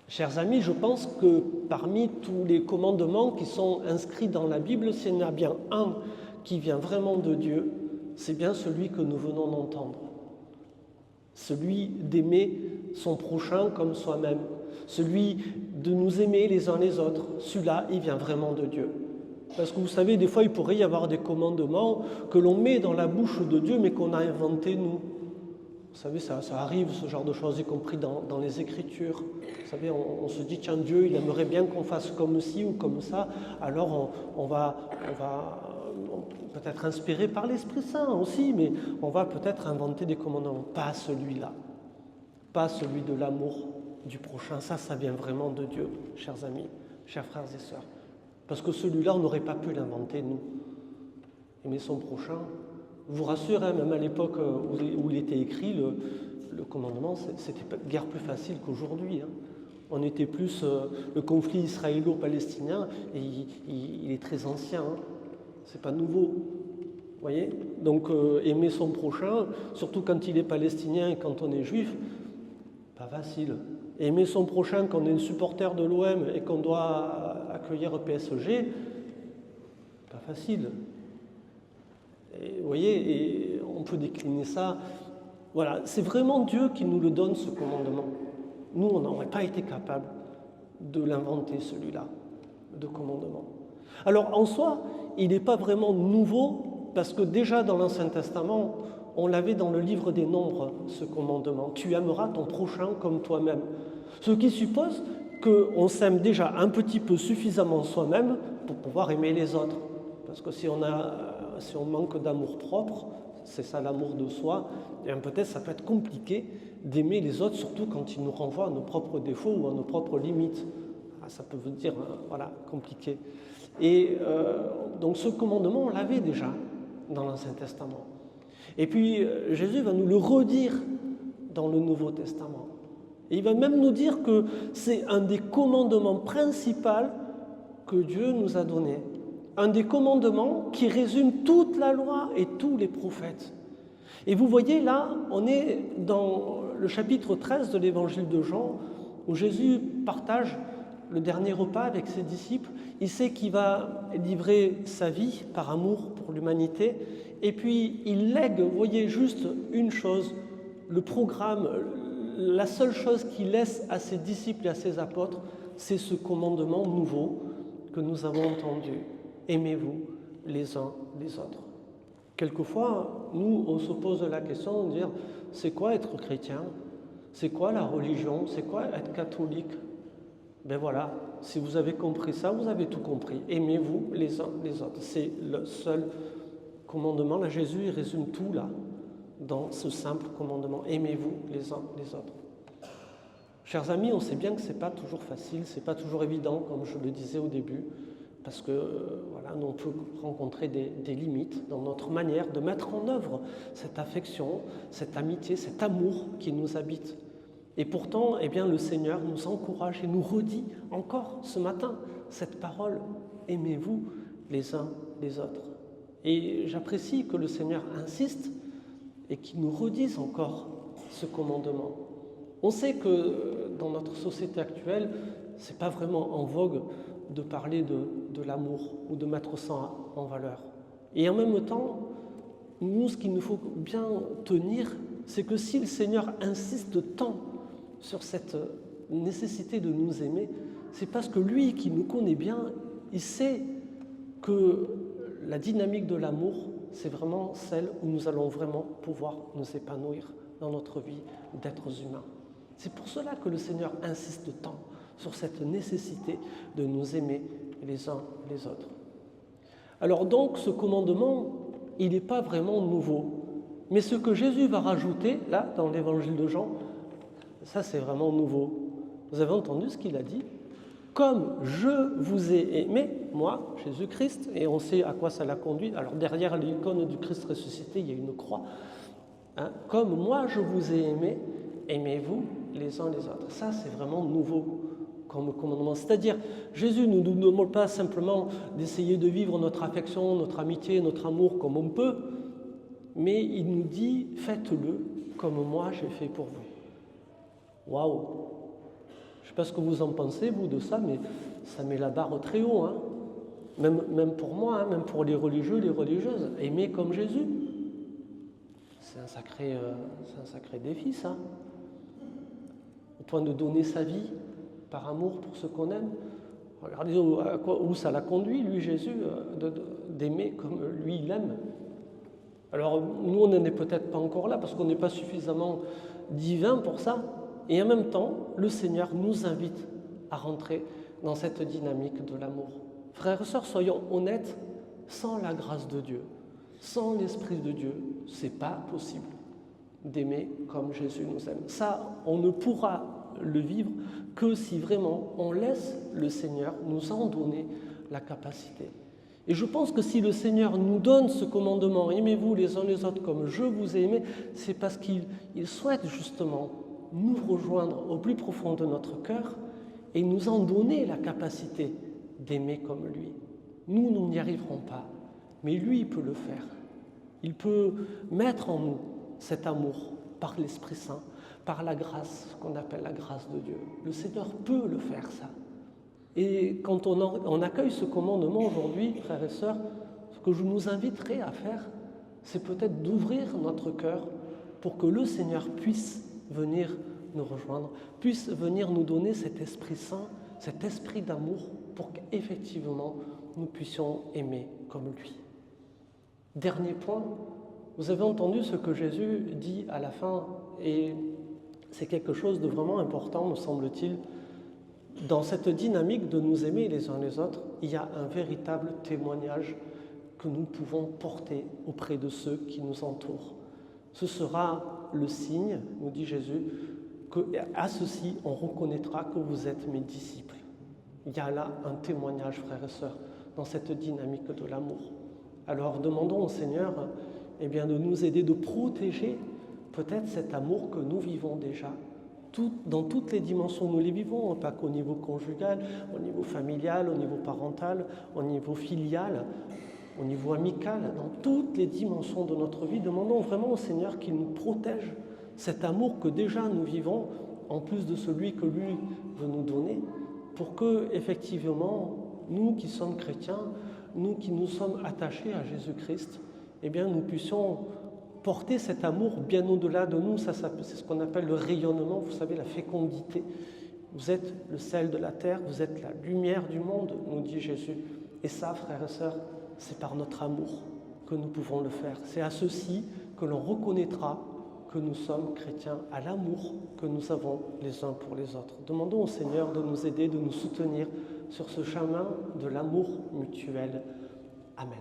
Chers amis, je pense que parmi tous les commandements qui sont inscrits dans la Bible, s'il y en a bien un qui vient vraiment de Dieu, c'est bien celui que nous venons d'entendre. Celui d'aimer son prochain comme soi-même, celui de nous aimer les uns les autres. Celui-là, il vient vraiment de Dieu. Parce que vous savez, des fois, il pourrait y avoir des commandements que l'on met dans la bouche de Dieu, mais qu'on a inventés nous. Vous savez, ça arrive, ce genre de choses, y compris dans les Écritures. Vous savez, on se dit, tiens, Dieu, il aimerait bien qu'on fasse comme ci ou comme ça, alors on va peut-être inspiré par l'Esprit Saint aussi, mais on va peut-être inventer des commandements. Pas celui-là, pas celui de l'amour du prochain. Ça vient vraiment de Dieu, chers amis, chers frères et sœurs. Parce que celui-là, on n'aurait pas pu l'inventer, nous. Aimer son prochain. Je vous rassure, hein, même à l'époque où il était écrit, le commandement, c'était guère plus facile qu'aujourd'hui. Hein. On était plus... le conflit israélo-palestinien, et il est très ancien. Hein. C'est pas nouveau. Vous voyez ? Donc, aimer son prochain, surtout quand il est palestinien et quand on est juif, pas facile. Aimer son prochain quand on est supporter de l'OM et qu'on doit accueillir PSG, pas facile. Et, vous voyez, et on peut décliner ça. Voilà, c'est vraiment Dieu qui nous le donne, ce commandement. Nous, on n'aurait pas été capable de l'inventer, celui-là, de commandement. Alors, en soi, il n'est pas vraiment nouveau, parce que déjà dans l'Ancien Testament, on l'avait dans le livre des Nombres, ce commandement. Tu aimeras ton prochain comme toi-même. Ce qui suppose qu'on s'aime déjà un petit peu suffisamment soi-même pour pouvoir aimer les autres. Parce que si on manque d'amour propre, c'est ça l'amour de soi, et peut-être ça peut être compliqué d'aimer les autres, surtout quand ils nous renvoient à nos propres défauts ou à nos propres limites. Ça peut vous dire, voilà, compliqué. Et donc ce commandement, on l'avait déjà dans l'Ancien Testament. Et puis Jésus va nous le redire dans le Nouveau Testament. Et il va même nous dire que c'est un des commandements principaux que Dieu nous a donné. Un des commandements qui résume toute la loi et tous les prophètes. Et vous voyez là, on est dans le chapitre 13 de l'évangile de Jean, où Jésus partage le dernier repas avec ses disciples. Il sait qu'il va livrer sa vie par amour pour l'humanité. Et puis il lègue, vous voyez, juste une chose, le programme, la seule chose qu'il laisse à ses disciples et à ses apôtres, c'est ce commandement nouveau que nous avons entendu. Aimez-vous les uns les autres. Quelquefois, nous, on se pose la question de dire, c'est quoi être chrétien ? C'est quoi la religion ? C'est quoi être catholique ? Ben voilà, si vous avez compris ça, vous avez tout compris. Aimez-vous les uns les autres. C'est le seul commandement. Là, Jésus, il résume tout là, dans ce simple commandement. Aimez-vous les uns les autres. Chers amis, on sait bien que ce n'est pas toujours facile, ce n'est pas toujours évident, comme je le disais au début, parce que voilà, nous, on peut rencontrer des limites dans notre manière de mettre en œuvre cette affection, cette amitié, cet amour qui nous habite. Et pourtant, eh bien, le Seigneur nous encourage et nous redit encore ce matin cette parole « Aimez-vous les uns les autres ». Et j'apprécie que le Seigneur insiste et qu'il nous redise encore ce commandement. On sait que dans notre société actuelle, ce n'est pas vraiment en vogue de parler de l'amour ou de mettre ça en valeur. Et en même temps, nous, ce qu'il nous faut bien tenir, c'est que si le Seigneur insiste tant sur cette nécessité de nous aimer, c'est parce que lui, qui nous connaît bien, il sait que la dynamique de l'amour, c'est vraiment celle où nous allons vraiment pouvoir nous épanouir dans notre vie d'êtres humains. C'est pour cela que le Seigneur insiste tant sur cette nécessité de nous aimer les uns les autres. Alors donc, ce commandement, il n'est pas vraiment nouveau. Mais ce que Jésus va rajouter, là, dans l'évangile de Jean, ça c'est vraiment nouveau. Vous avez entendu ce qu'il a dit ? Comme je vous ai aimé, moi, Jésus-Christ, et on sait à quoi ça l'a conduit. Alors derrière l'icône du Christ ressuscité, il y a une croix. Hein ? Comme moi je vous ai aimé, aimez-vous les uns les autres. Ça c'est vraiment nouveau comme commandement. C'est-à-dire, Jésus ne nous demande pas simplement d'essayer de vivre notre affection, notre amitié, notre amour comme on peut, mais il nous dit, faites-le comme moi j'ai fait pour vous. Waouh! Je sais pas ce que vous en pensez, vous, de ça, mais ça met la barre très haut. Hein. Même pour moi, hein, même pour les religieux, les religieuses. Aimer comme Jésus, c'est un sacré défi, ça. Au point de donner sa vie par amour pour ceux qu'on aime. Regardez où ça l'a conduit, lui, Jésus, d'aimer comme lui, il aime. Alors, nous, on n'en est peut-être pas encore là, parce qu'on n'est pas suffisamment divin pour ça. Et en même temps, le Seigneur nous invite à rentrer dans cette dynamique de l'amour. Frères et sœurs, soyons honnêtes, sans la grâce de Dieu, sans l'Esprit de Dieu, c'est pas possible d'aimer comme Jésus nous aime. Ça, on ne pourra le vivre que si vraiment on laisse le Seigneur nous en donner la capacité. Et je pense que si le Seigneur nous donne ce commandement, aimez-vous les uns les autres comme je vous ai aimé, c'est parce qu'il souhaite justement nous rejoindre au plus profond de notre cœur et nous en donner la capacité d'aimer comme lui. Nous n'y arriverons pas, mais lui, il peut le faire. Il peut mettre en nous cet amour par l'Esprit Saint, par la grâce, ce qu'on appelle la grâce de Dieu. Le Seigneur peut le faire, ça. Et quand on accueille ce commandement aujourd'hui, frères et sœurs, ce que je nous inviterai à faire, c'est peut-être d'ouvrir notre cœur pour que le Seigneur puisse venir nous rejoindre, puisse venir nous donner cet Esprit Saint, cet esprit d'amour, pour qu'effectivement nous puissions aimer comme lui. Dernier point, vous avez entendu ce que Jésus dit à la fin, et c'est quelque chose de vraiment important, me semble-t-il. Dans cette dynamique de nous aimer les uns les autres, il y a un véritable témoignage que nous pouvons porter auprès de ceux qui nous entourent. Ce sera le signe, nous dit Jésus, qu'à ceci, on reconnaîtra que vous êtes mes disciples. Il y a là un témoignage, frères et sœurs, dans cette dynamique de l'amour. Alors demandons au Seigneur de nous aider, de protéger peut-être cet amour que nous vivons déjà. Dans toutes les dimensions, nous les vivons, pas qu'au niveau conjugal, au niveau familial, au niveau parental, au niveau filial, au niveau amical, dans toutes les dimensions de notre vie. Demandons vraiment au Seigneur qu'il nous protège cet amour que déjà nous vivons, en plus de celui que lui veut nous donner, pour que, effectivement, nous qui sommes chrétiens, nous qui nous sommes attachés à Jésus-Christ, nous puissions porter cet amour bien au-delà de nous. Ça, c'est ce qu'on appelle le rayonnement, vous savez, la fécondité. Vous êtes le sel de la terre, vous êtes la lumière du monde, nous dit Jésus. Et ça, frères et sœurs, c'est par notre amour que nous pouvons le faire. C'est à ceci que l'on reconnaîtra que nous sommes chrétiens, à l'amour que nous avons les uns pour les autres. Demandons au Seigneur de nous aider, de nous soutenir sur ce chemin de l'amour mutuel. Amen.